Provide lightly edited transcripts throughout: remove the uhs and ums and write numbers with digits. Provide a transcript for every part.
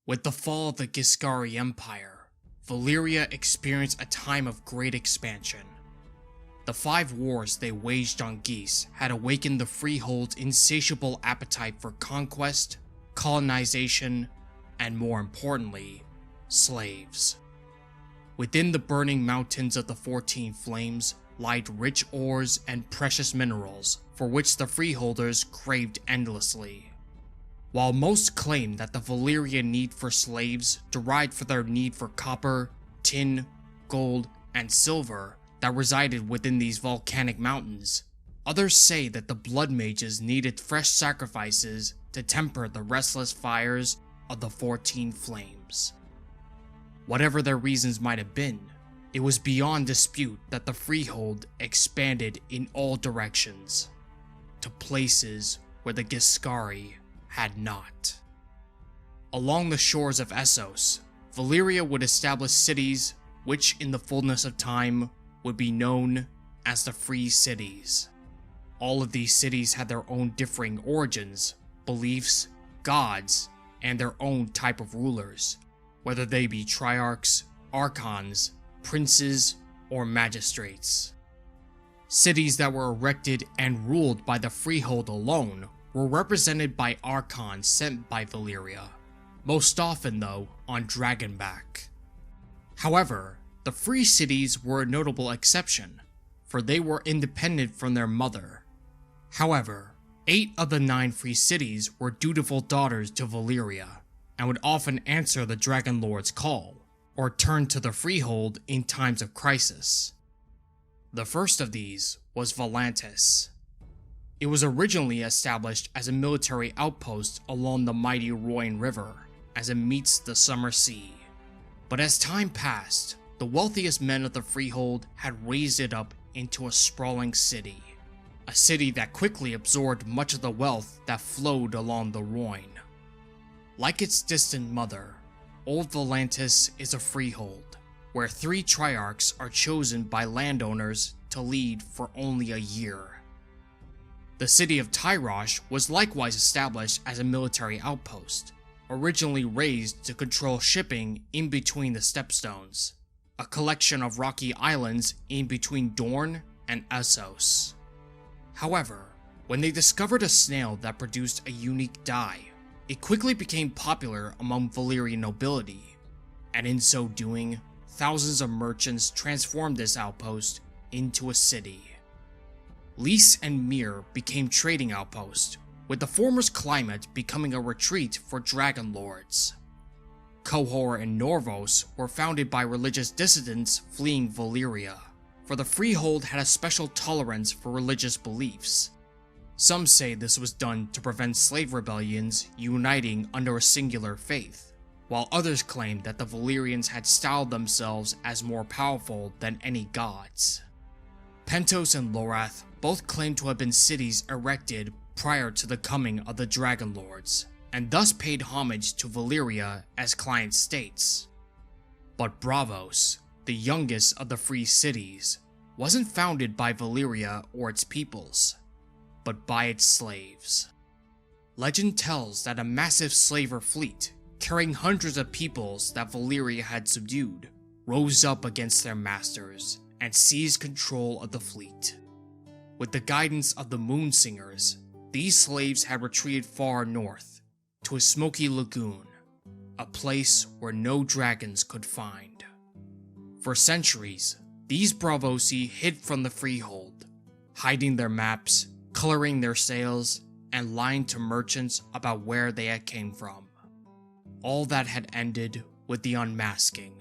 With the fall of the Giscari Empire, Valyria experienced a time of great expansion. The 5 wars they waged on Ghis had awakened the Freehold's insatiable appetite for conquest, colonization, and more importantly, slaves. Within the burning mountains of the 14 Flames lied rich ores and precious minerals for which the Freeholders craved endlessly. While most claim that the Valyrian need for slaves derived from their need for copper, tin, gold, and silver that resided within these volcanic mountains, others say that the blood mages needed fresh sacrifices to temper the restless fires of the 14 Flames. Whatever their reasons might have been, it was beyond dispute that the Freehold expanded in all directions, to places where the Giscari had not. Along the shores of Essos, Valyria would establish cities which in the fullness of time would be known as the Free Cities. All of these cities had their own differing origins, beliefs, gods, and their own type of rulers, whether they be triarchs, archons, princes, or magistrates. Cities that were erected and ruled by the Freehold alone were represented by archons sent by Valyria, most often though on dragonback. However, the Free Cities were a notable exception, for they were independent from their mother. However, 8 of the 9 Free Cities were dutiful daughters to Valyria, and would often answer the Dragon Lord's call, or turn to the Freehold in times of crisis. The first of these was Volantis. It was originally established as a military outpost along the mighty Roine River as it meets the Summer Sea. But as time passed, the wealthiest men of the Freehold had raised it up into a sprawling city. A city that quickly absorbed much of the wealth that flowed along the Roine. Like its distant mother, Old Volantis is a freehold, where 3 triarchs are chosen by landowners to lead for only a year. The city of Tyrosh was likewise established as a military outpost, originally raised to control shipping in between the Stepstones, a collection of rocky islands in between Dorne and Essos. However, when they discovered a snail that produced a unique dye, it quickly became popular among Valyrian nobility, and in so doing, thousands of merchants transformed this outpost into a city. Lys and Myr became trading outposts, with the former's climate becoming a retreat for dragon lords. Qohor and Norvos were founded by religious dissidents fleeing Valyria, for the Freehold had a special tolerance for religious beliefs. Some say this was done to prevent slave rebellions uniting under a singular faith, while others claim that the Valyrians had styled themselves as more powerful than any gods. Pentos and Lorath both claim to have been cities erected prior to the coming of the Dragon Lords, and thus paid homage to Valyria as client states. But Braavos, the youngest of the Free Cities, wasn't founded by Valyria or its peoples, but by its slaves. Legend tells that a massive slaver fleet, carrying hundreds of peoples that Valyria had subdued, rose up against their masters and seized control of the fleet. With the guidance of the Moonsingers, these slaves had retreated far north, to a smoky lagoon, a place where no dragons could find. For centuries, these Braavosi hid from the Freehold, hiding their maps, coloring their sails, and lying to merchants about where they had came from. All that had ended with the unmasking,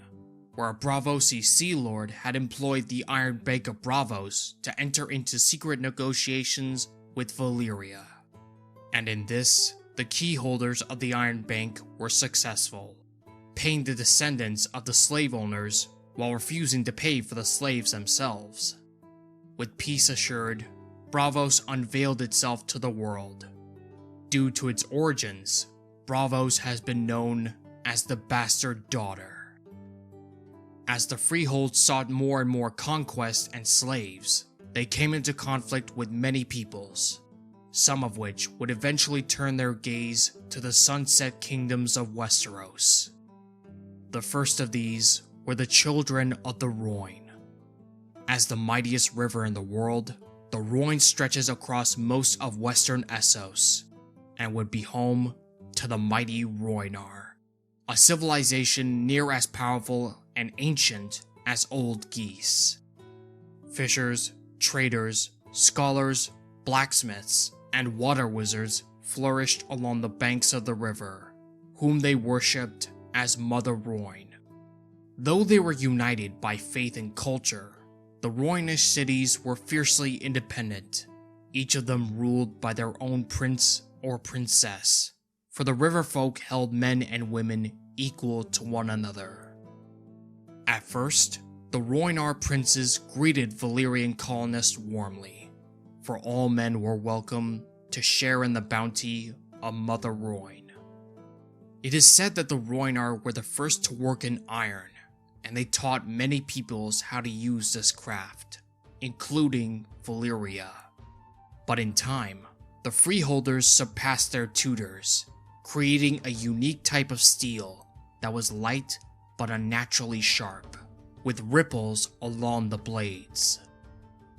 where a Braavosi Sea Lord had employed the Iron Bank of Braavos to enter into secret negotiations with Valyria. And in this, the key holders of the Iron Bank were successful, paying the descendants of the slave owners while refusing to pay for the slaves themselves. With peace assured, Braavos unveiled itself to the world. Due to its origins, Braavos has been known as the Bastard Daughter. As the Freehold sought more and more conquest and slaves, they came into conflict with many peoples. some of which would eventually turn their gaze to the sunset kingdoms of Westeros. The first of these were the children of the Rhoyne. As the mightiest river in the world, the Rhoyne stretches across most of western Essos and would be home to the mighty Rhoynar, a civilization near as powerful and ancient as Old Ghis. Fishers, traders, scholars, blacksmiths, and water wizards flourished along the banks of the river, whom they worshipped as Mother Rhoyne. Though they were united by faith and culture, the Rhoynish cities were fiercely independent, each of them ruled by their own prince or princess, for the river folk held men and women equal to one another. At first, the Rhoynar princes greeted Valyrian colonists warmly, for all men were welcome to share in the bounty of Mother Rhoyne. It is said that the Rhoynar were the first to work in iron, and they taught many peoples how to use this craft, including Valyria. But in time, the freeholders surpassed their tutors, creating a unique type of steel that was light but unnaturally sharp, with ripples along the blades.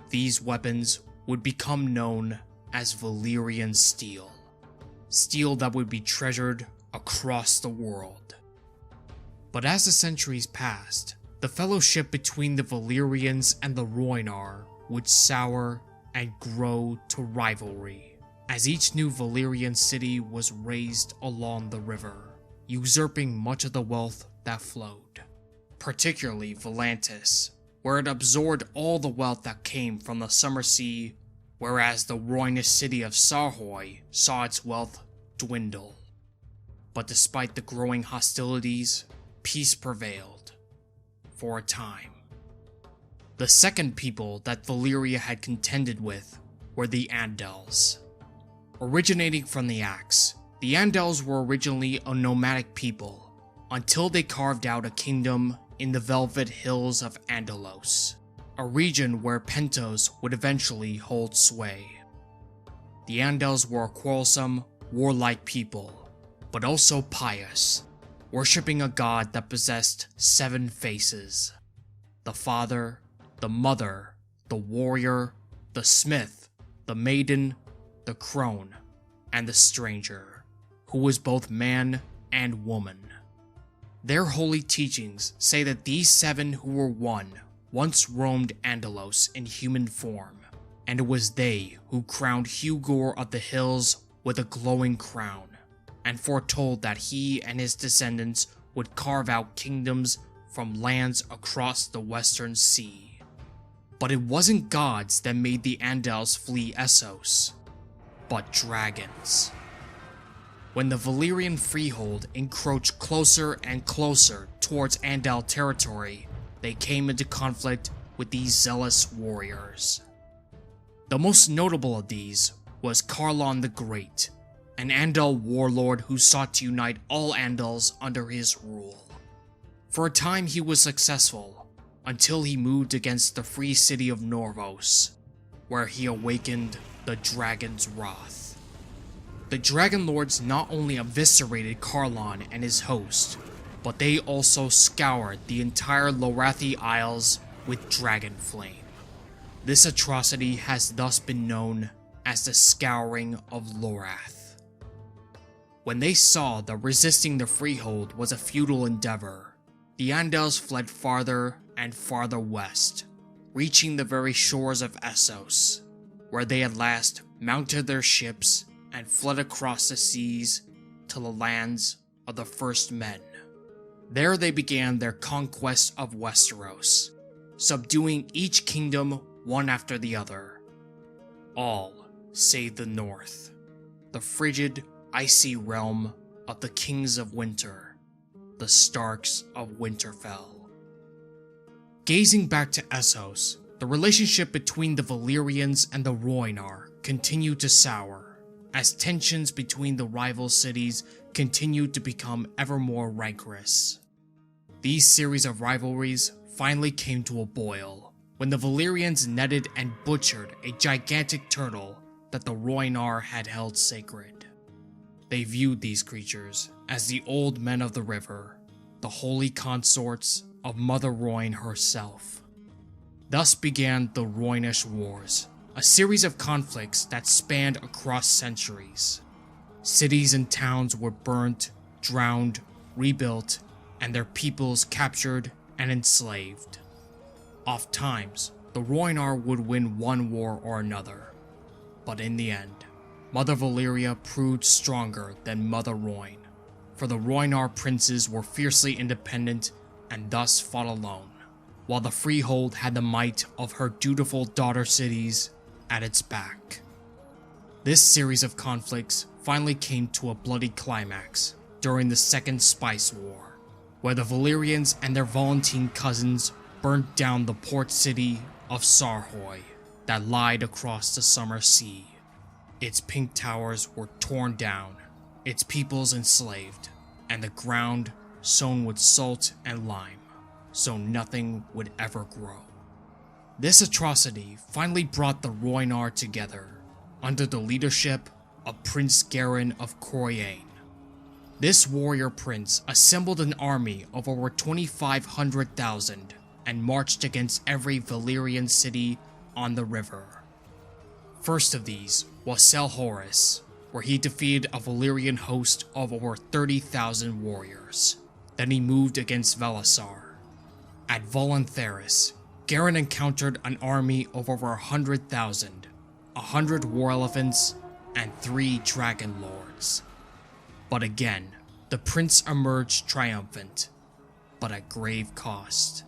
These weapons would become known as Valyrian steel, steel that would be treasured across the world. But as the centuries passed, the fellowship between the Valyrians and the Rhoynar would sour and grow to rivalry, as each new Valyrian city was raised along the river, usurping much of the wealth that flowed, particularly Volantis, where it absorbed all the wealth that came from the Summer Sea, whereas the Rhoynish city of Sarhoy saw its wealth dwindle. But despite the growing hostilities, peace prevailed, for a time. The second people that Valyria had contended with were the Andals. Originating from the axe, the Andals were originally a nomadic people, until they carved out a kingdom in the Velvet Hills of Andalos, a region where Pentos would eventually hold sway. The Andals were a quarrelsome, warlike people, but also pious, worshipping a god that possessed 7 faces: the father, the mother, the warrior, the smith, the maiden, the crone, and the stranger, who was both man and woman. Their holy teachings say that these 7 who were one once roamed Andalos in human form, and it was they who crowned Hugor of the Hills with a glowing crown, and foretold that he and his descendants would carve out kingdoms from lands across the Western Sea. But it wasn't gods that made the Andals flee Essos, but dragons. When the Valyrian Freehold encroached closer and closer towards Andal territory, they came into conflict with these zealous warriors. The most notable of these was Qarlon the Great, an Andal warlord who sought to unite all Andals under his rule. For a time he was successful, until he moved against the free city of Norvos, where he awakened the dragon's wrath. The Dragon Lords not only eviscerated Qarlon and his host, but they also scoured the entire Lorathi Isles with dragon flame. This atrocity has thus been known as the Scouring of Lorath. When they saw that resisting the Freehold was a futile endeavor, the Andals fled farther and farther west, reaching the very shores of Essos, where they at last mounted their ships and fled across the seas to the lands of the First Men. There they began their conquest of Westeros, subduing each kingdom one after the other, all save the north, the frigid, icy realm of the Kings of Winter, the Starks of Winterfell. Gazing back to Essos, the relationship between the Valyrians and the Rhoynar continued to sour, as tensions between the rival cities continued to become ever more rancorous. These series of rivalries finally came to a boil when the Valyrians netted and butchered a gigantic turtle that the Rhoynar had held sacred. They viewed these creatures as the old men of the river, the holy consorts of Mother Rhoyne herself. Thus began the Rhoynish Wars, a series of conflicts that spanned across centuries. Cities and towns were burnt, drowned, rebuilt, and their peoples captured and enslaved. Oftentimes, the Rhoynar would win one war or another, but in the end, Mother Valyria proved stronger than Mother Rhoyne, for the Rhoynar princes were fiercely independent and thus fought alone, while the Freehold had the might of her dutiful daughter cities at its back. This series of conflicts finally came to a bloody climax during the Second Spice War, where the Valyrians and their Volantene cousins burnt down the port city of Sarhoy that lied across the Summer Sea. Its pink towers were torn down, its peoples enslaved, and the ground sown with salt and lime, so nothing would ever grow. This atrocity finally brought the Rhoynar together under the leadership of Prince Garin of Coriane. This warrior prince assembled an army of over 2,500,000 and marched against every Valyrian city on the river. First of these was Selhoris, where he defeated a Valyrian host of over 30,000 warriors. Then he moved against Velisar. At Volantheris, Garin encountered an army of over 100,000, 100 war elephants, and 3 dragon lords. But again, the prince emerged triumphant, but at grave cost.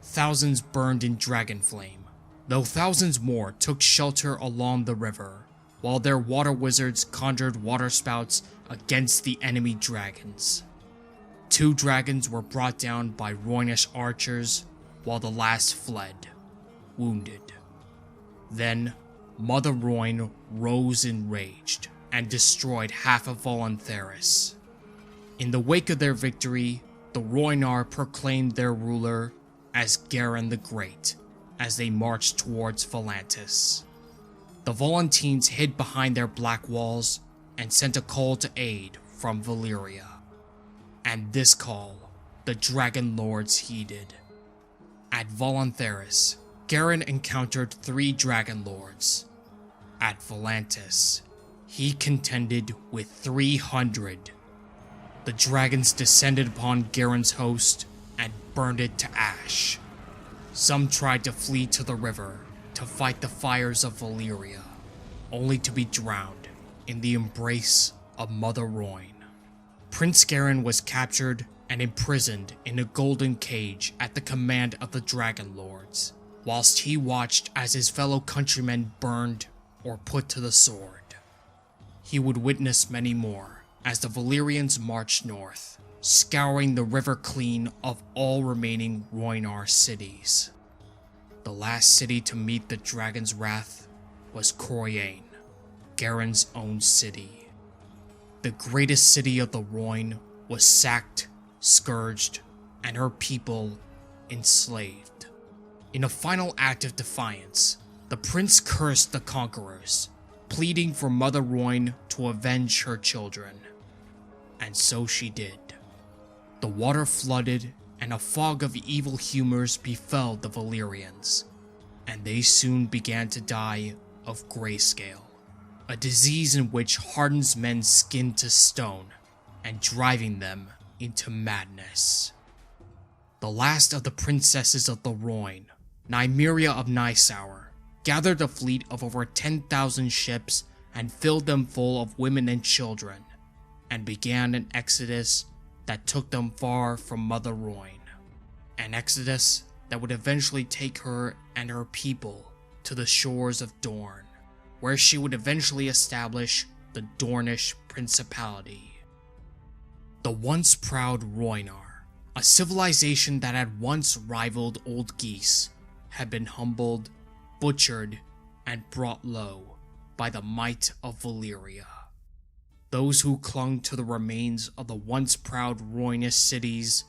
Thousands burned in dragon flame, though thousands more took shelter along the river, while their water wizards conjured waterspouts against the enemy dragons. 2 dragons were brought down by Rhoynish archers, while the last fled, wounded. Then, Mother Rhoyne rose enraged and destroyed half of Volantheris. In the wake of their victory, the Rhoynar proclaimed their ruler as Garin the Great as they marched towards Volantis. The Volantenes hid behind their black walls and sent a call to aid from Valyria. And this call, the Dragon Lords heeded. At Volantheris, Garin encountered 3 Dragon Lords. At Volantis, he contended with 300. The dragons descended upon Garin's host and burned it to ash. Some tried to flee to the river to fight the fires of Valyria, only to be drowned in the embrace of Mother Rhoyne. Prince Garin was captured and imprisoned in a golden cage at the command of the Dragon Lords, whilst he watched as his fellow countrymen burned or put to the sword. He would witness many more as the Valyrians marched north, scouring the river clean of all remaining Rhoynar cities. The last city to meet the dragon's wrath was Coriane, Garin's own city. The greatest city of the Rhoyne was sacked, scourged, and her people enslaved. In a final act of defiance, the prince cursed the conquerors, pleading for Mother Rhoyne to avenge her children. And so she did. The water flooded, and a fog of evil humors befell the Valyrians, and they soon began to die of grayscale, a disease in which hardens men's skin to stone and driving them into madness. The last of the princesses of the Rhoyne, Nymeria of Nysaur, gathered a fleet of over 10,000 ships and filled them full of women and children, and began an exodus that took them far from Mother Rhoyne. An exodus that would eventually take her and her people to the shores of Dorne, where she would eventually establish the Dornish Principality. The once proud Rhoynar, a civilization that had once rivaled Old Ghis, had been humbled, butchered, and brought low by the might of Valyria. Those who clung to the remains of the once proud Rhoynish cities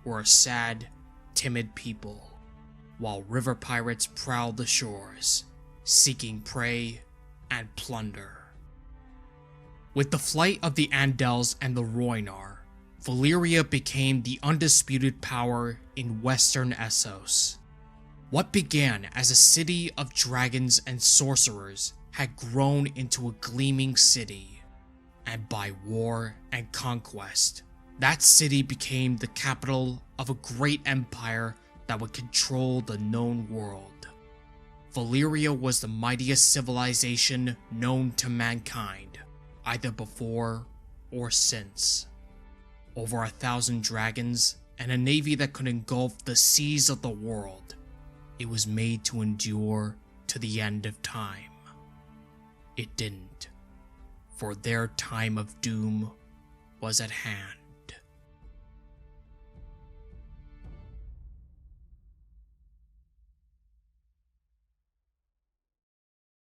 were a sad, timid people, while river pirates prowled the shores, seeking prey, and plunder. With the flight of the Andals and the Rhoynar, Valyria became the undisputed power in western Essos. What began as a city of dragons and sorcerers had grown into a gleaming city, and by war and conquest, that city became the capital of a great empire that would control the known world. Valyria was the mightiest civilization known to mankind, either before or since. Over 1,000 dragons and a navy that could engulf the seas of the world, it was made to endure to the end of time. It didn't, for their time of doom was at hand.